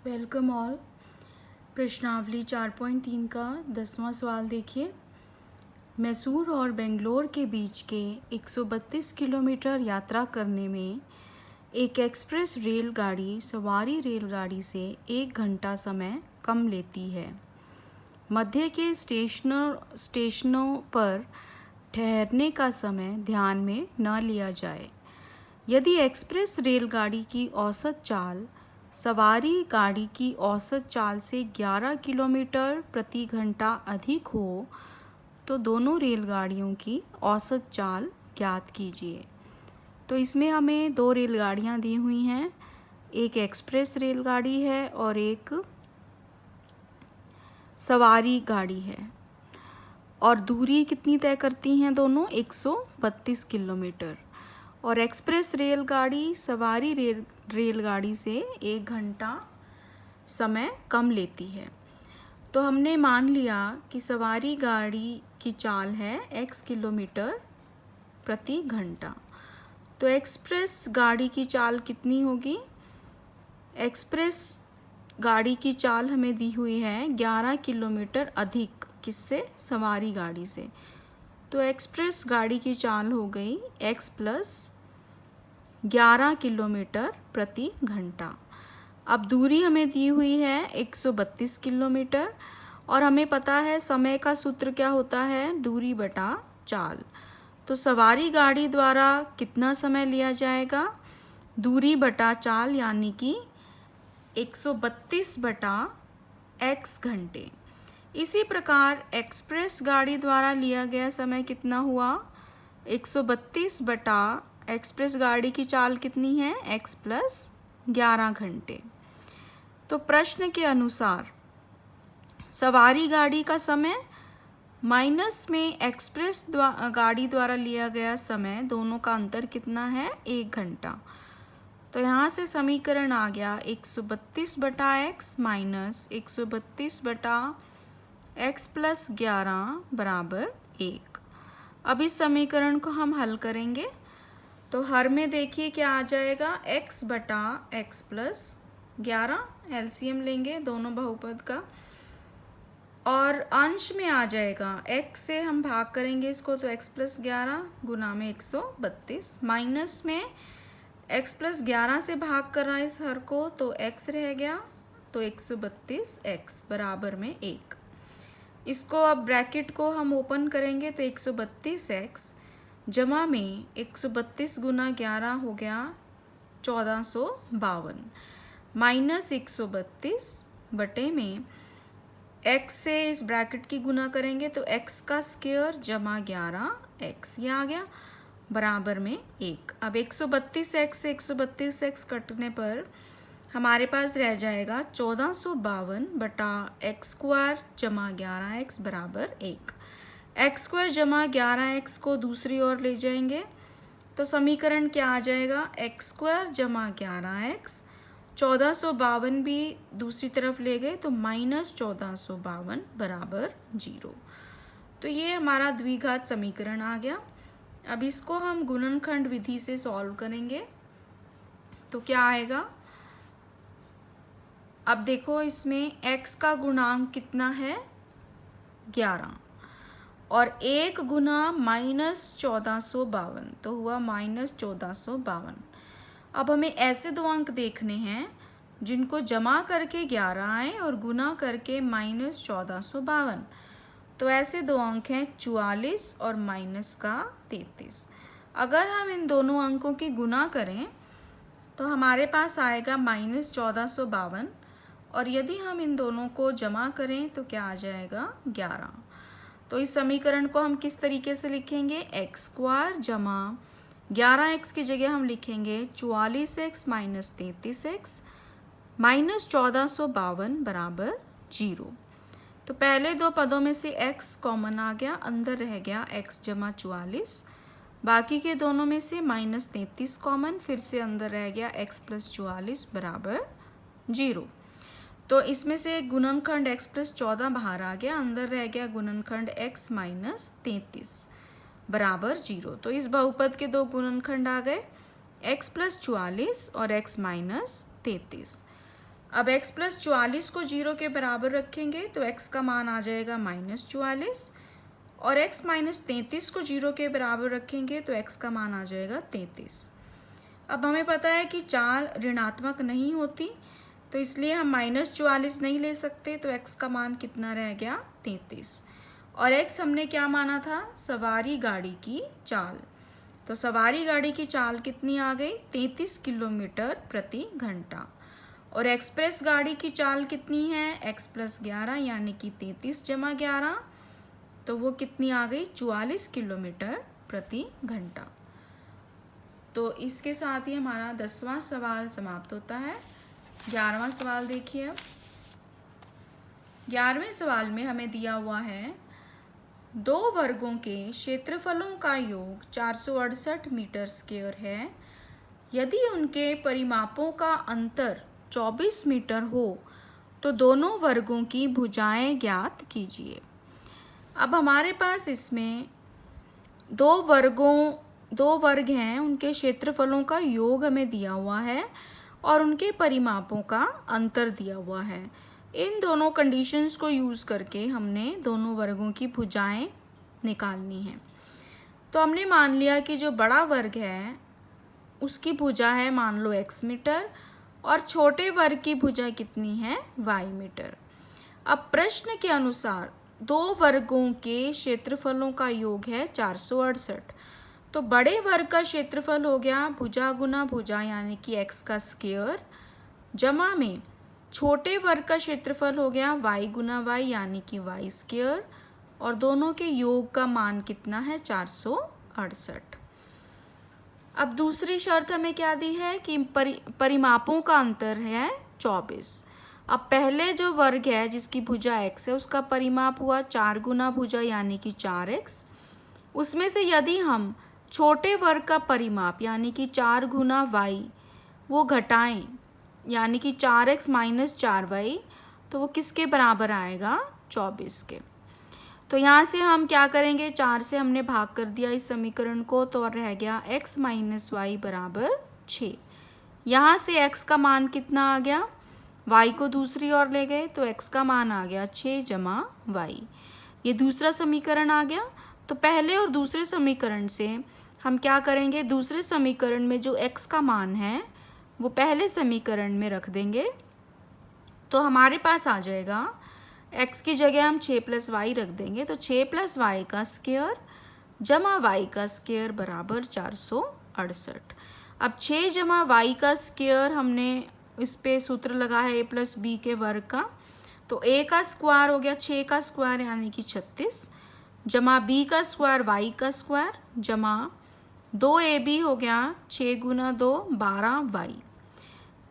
Welcome all. प्रश्नावली 4.3 का 10वां सवाल देखिए। मैसूर और बेंगलोर के बीच के 132 किलोमीटर यात्रा करने में एक एक्सप्रेस रेलगाड़ी सवारी रेलगाड़ी से 1 घंटा समय कम लेती है। मध्य के स्टेशनों पर ठहरने का समय ध्यान में न लिया जाए। यदि एक्सप्रेस रेलगाड़ी की औसत चाल सवारी गाड़ी की औसत चाल से 11 किलोमीटर प्रति घंटा अधिक हो तो दोनों रेलगाड़ियों की औसत चाल ज्ञात कीजिए। तो इसमें हमें 2 रेलगाड़ियाँ दी हुई हैं, एक एक्सप्रेस रेलगाड़ी है और एक सवारी गाड़ी है, और दूरी कितनी तय करती हैं दोनों? 132 किलोमीटर। और एक्सप्रेस रेलगाड़ी सवारी रेलगाड़ी से 1 घंटा समय कम लेती है। तो हमने मान लिया कि सवारी गाड़ी की चाल है x किलोमीटर प्रति घंटा। तो एक्सप्रेस गाड़ी की चाल कितनी होगी? एक्सप्रेस गाड़ी की चाल हमें दी हुई है 11 किलोमीटर अधिक, किससे? सवारी गाड़ी से। तो एक्सप्रेस गाड़ी की चाल हो गई x प्लस 11 किलोमीटर प्रति घंटा। अब दूरी हमें दी हुई है 132 किलोमीटर और हमें पता है समय का सूत्र क्या होता है? दूरी बटा चाल। तो सवारी गाड़ी द्वारा कितना समय लिया जाएगा? दूरी बटा चाल यानी कि 132 बटा x घंटे। इसी प्रकार एक्सप्रेस गाड़ी द्वारा लिया गया समय कितना हुआ? 132 बटा एक्सप्रेस गाड़ी की चाल कितनी है? x प्लस 11 घंटे। तो प्रश्न के अनुसार सवारी गाड़ी का समय माइनस में एक्सप्रेस गाड़ी द्वारा लिया गया समय, दोनों का अंतर कितना है? 1 घंटा। तो यहाँ से समीकरण आ गया 132 बटा x माइनस 132 बटा x प्लस 11 बराबर 1। अब इस समीकरण को हम हल करेंगे तो हर में देखिए क्या आ जाएगा? x बटा x प्लस 11, एलसीएम लेंगे दोनों बहुपद का, और अंश में आ जाएगा x से हम भाग करेंगे इसको तो x प्लस 11 गुना में 132, माइनस में x प्लस 11 से भाग कर रहा है इस हर को तो x रह गया, तो 132x बराबर में 1। इसको अब ब्रैकेट को हम ओपन करेंगे तो 132x जमा में 132 गुना 11 हो गया 1452, माइनस 132 बटे में x से इस ब्रैकेट की गुना करेंगे तो x का स्क्वायर जमा 11x, ये आ गया बराबर में 1। अब 132x से 132x कटने पर हमारे पास रह जाएगा 1452 बटा एक्स स्क्वायर जमा 11x बराबर 1। एक्स स्क्वायर जमा 11x को दूसरी ओर ले जाएंगे तो समीकरण क्या आ जाएगा? एक्स स्क्वायर जमा 11x, 1452 भी दूसरी तरफ ले गए तो माइनस 1452 बराबर 0। तो ये हमारा द्विघात समीकरण आ गया। अब इसको हम गुणनखंड विधि से सॉल्व करेंगे तो क्या आएगा? अब देखो इसमें x का गुणांक कितना है? 11, और 1 गुना माइनस 1452 तो हुआ माइनस 1452। अब हमें ऐसे दो अंक देखने हैं जिनको जमा करके 11 आए और गुना करके माइनस 1452। तो ऐसे दो अंक हैं 44 और माइनस का 33। अगर हम इन दोनों अंकों की गुना करें तो हमारे पास आएगा माइनस 1452, और यदि हम इन दोनों को जमा करें तो क्या आ जाएगा? 11। तो इस समीकरण को हम किस तरीके से लिखेंगे? एक्स स्क्वायर जमा 11x की जगह हम लिखेंगे 44x माइनस 33x माइनस 1452 बराबर 0। तो पहले दो पदों में से x कॉमन आ गया, अंदर रह गया x जमा 44, बाकी के दोनों में से माइनस 33 कॉमन, फिर से अंदर रह गया x प्लस 44 बराबर 0। तो इसमें से गुणनखंड x प्लस 14 बाहर आ गया, अंदर रह गया गुणनखंड x माइनस 33 बराबर 0। तो इस बहुपद के दो गुणनखंड आ गए, x प्लस 44 और x माइनस 33। अब x प्लस 44 को 0 के बराबर रखेंगे तो x का मान आ जाएगा -44, और x माइनस 33 को 0 के बराबर रखेंगे तो x का मान आ जाएगा 33। अब हमें पता है कि चाल ऋणात्मक नहीं होती, तो इसलिए हम -44 नहीं ले सकते, तो x का मान कितना रह गया 33। और x हमने क्या माना था, सवारी गाड़ी की चाल, तो सवारी गाड़ी की चाल कितनी आ गई 33 किलोमीटर प्रति घंटा। और एक्सप्रेस गाड़ी की चाल कितनी है x प्लस 11 यानी कि 33 जमा 11, तो वो कितनी आ गई 44 किलोमीटर प्रति घंटा। तो इसके साथ ही हमारा 10वां सवाल समाप्त होता है। 11वां सवाल देखिए। 11वें सवाल में हमें दिया हुआ है 2 वर्गों के क्षेत्रफलों का योग 468 मीटर स्क्वायर है। यदि उनके परिमापों का अंतर 24 मीटर हो तो दोनों वर्गों की भुजाएं ज्ञात कीजिए। अब हमारे पास इसमें दो वर्ग हैं, उनके क्षेत्रफलों का योग हमें दिया हुआ है और उनके परिमापों का अंतर दिया हुआ है। इन दोनों कंडीशंस को यूज़ करके हमने दोनों वर्गों की भुजाएं निकालनी है। तो हमने मान लिया कि जो बड़ा वर्ग है उसकी भुजा है मान लो x मीटर और छोटे वर्ग की भुजा कितनी है y मीटर। अब प्रश्न के अनुसार दो वर्गों के क्षेत्रफलों का योग है 468, तो बड़े वर्ग का क्षेत्रफल हो गया भुजा गुना भुजा यानी कि x का स्क्वायर, जमा में छोटे वर्ग का क्षेत्रफल हो गया y गुना y यानी कि y स्क्वायर, और दोनों के योग का मान कितना है 468। अब दूसरी शर्त हमें क्या दी है कि परिमापों का अंतर है 24। अब पहले जो वर्ग है जिसकी भुजा x है उसका परिमाप हुआ 4 गुना भुजा यानी कि 4x। उसमें से यदि हम छोटे वर्ग का परिमाप यानी कि 4 गुना y वो घटाएं यानी कि 4x माइनस 4y, तो वो किसके बराबर आएगा 24 के। तो यहाँ से हम क्या करेंगे, 4 से हमने भाग कर दिया इस समीकरण को, तो रह गया x माइनस वाई बराबर 6। यहाँ से x का मान कितना आ गया, y को दूसरी ओर ले गए तो x का मान आ गया 6 जमा y। ये दूसरा समीकरण आ गया। तो पहले और दूसरे समीकरण से हम क्या करेंगे, दूसरे समीकरण में जो x का मान है वो पहले समीकरण में रख देंगे, तो हमारे पास आ जाएगा x की जगह हम 6 प्लस वाई रख देंगे, तो 6 प्लस वाई का स्क्वायर जमा वाई का स्क्वायर बराबर 468। अब 6 जमा वाई का स्क्वायर हमने इस पे सूत्र लगा है a प्लस बी के वर्ग का, तो a का स्क्वायर हो गया 6 का स्क्वायर यानी कि 36 जमा b का स्क्वायर y का स्क्वायर जमा 2ab हो गया 6 गुना 2 12y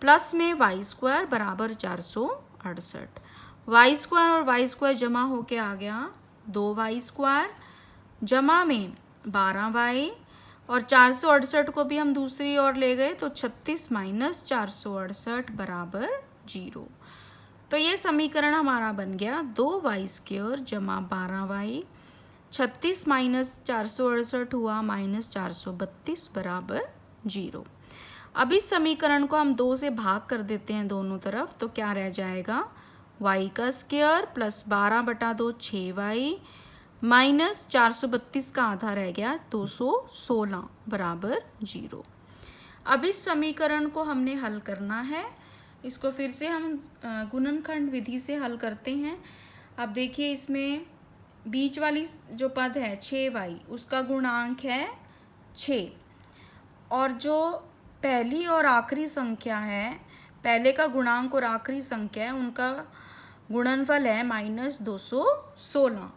प्लस में y स्क्वायर बराबर 468। वाई स्क्वायर और वाई स्क्वायर जमा होके आ गया 2y स्क्वायर जमा में 12y, और 468 को भी हम दूसरी ओर ले गए तो 36 माइनस 468 बराबर 0। तो ये समीकरण हमारा बन गया 2y स्क्वायर जमा 12y, 36 माइनस 468 हुआ माइनस 432 बराबर 0। अब इस समीकरण को हम 2 से भाग कर देते हैं दोनों तरफ, तो क्या रह जाएगा y का स्क्वायर प्लस 12/2 6y माइनस 432 का आधा रह गया 216 बराबर 0। अब इस समीकरण को हमने हल करना है। इसको फिर से हम गुणनखंड विधि से हल करते हैं। अब देखिए इसमें बीच वाली जो पद है 6y उसका गुणांक है 6, और जो पहली और आखिरी संख्या है, पहले का गुणांक और आखिरी संख्या है उनका गुणनफल है माइनस 216।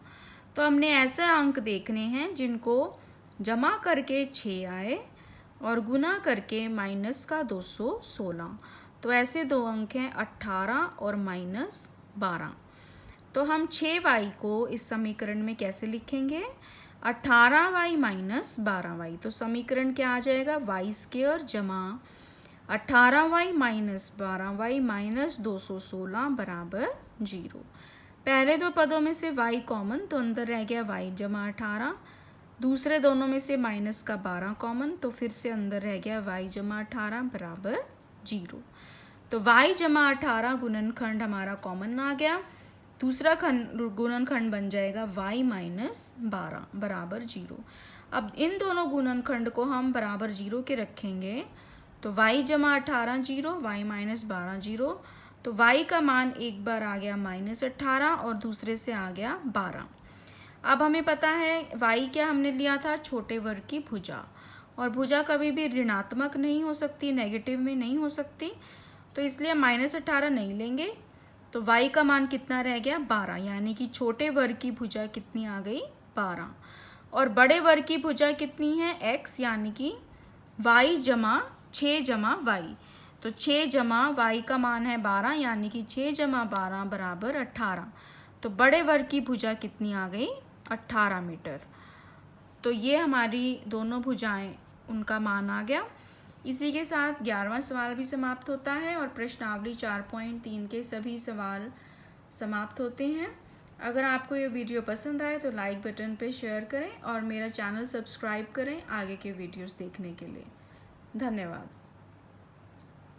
तो हमने ऐसे अंक देखने हैं जिनको जमा करके 6 आए और गुना करके माइनस का 216। तो ऐसे दो अंक हैं 18 और माइनस 12। तो हम 6y को इस समीकरण में कैसे लिखेंगे, 18y माइनस 12y। तो समीकरण क्या आ जाएगा, y स्क्वायर जमा 18y माइनस 12y माइनस 216 बराबर 0। पहले दो पदों में से y कॉमन, तो अंदर रह गया y जमा 18। दूसरे दोनों में से माइनस का 12 कॉमन, तो फिर से अंदर रह गया y जमा 18 बराबर 0। तो y जमा 18 गुणनखंड हमारा कॉमन आ गया। दूसरा गुणनखंड बन जाएगा y माइनस 12 बराबर 0। अब इन दोनों गुणनखंड को हम बराबर 0 के रखेंगे तो y जमा 18 0, y माइनस 12 0। तो y का मान एक बार आ गया -18 और दूसरे से आ गया 12। अब हमें पता है y क्या हमने लिया था, छोटे वर्ग की भुजा, और भुजा कभी भी ऋणात्मक नहीं हो सकती, नेगेटिव में नहीं हो सकती, तो इसलिए -18 नहीं लेंगे। तो y का मान कितना रह गया 12, यानी कि छोटे वर्ग की भुजा कितनी आ गई 12, और बड़े वर्ग की भुजा कितनी है x, यानी कि y जमा 6 जमा y। तो 6 जमा y का मान है 12, यानी कि 6 जमा 12 बराबर 18। तो बड़े वर्ग की भुजा कितनी आ गई 18 मीटर। तो ये हमारी दोनों भुजाएं उनका मान आ गया। इसी के साथ 11वां सवाल भी समाप्त होता है और प्रश्नावली 4.3 के सभी सवाल समाप्त होते हैं। अगर आपको ये वीडियो पसंद आए तो लाइक बटन पे शेयर करें और मेरा चैनल सब्सक्राइब करें आगे के वीडियोस देखने के लिए। धन्यवाद।